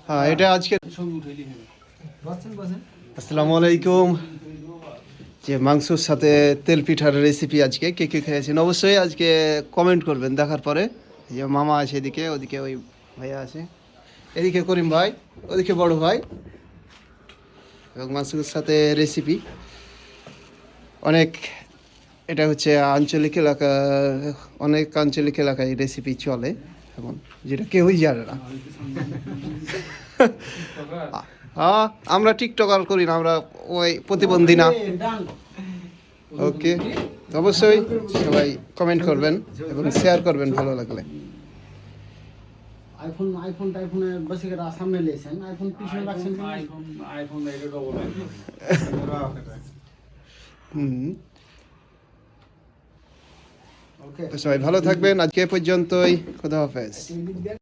হ্যাঁ, এটা আজকে আসসালামু আলাইকুম। যে মাংসর সাথে তেল পিঠার রেসিপি আজকে কে কে খেয়েছেন অবশ্যই আজকে কমেন্ট করবেন দেখার পরে। এই যে মামা আছে এদিকে, ওদিকে ওই ভাইয়া আছে, এদিকে করিম ভাই, ওদিকে বড় ভাই, এবং মাংসের সাথে রেসিপি অনেক। এটা হচ্ছে আঞ্চলিক এলাকা, অনেক আঞ্চলিক এলাকায় রেসিপি চলে এখন, যেটা কেউই জানে না। হ্যাঁ, আমরা টিকটকার করি না, আমরা ওই প্রতিবন্ধী না। ওকে, অবশ্যই সবাই কমেন্ট করবেন এবং শেয়ার করবেন ভালো লাগলে। আইফোনে বসে করে সামনে লেছেন, আইফোন পিছনে রাখছেন। আইফোন এটা ডবল হুম, ওকে, সবাই ভালো থাকবেন। আজকে পর্যন্তই, খোদা হাফেজ।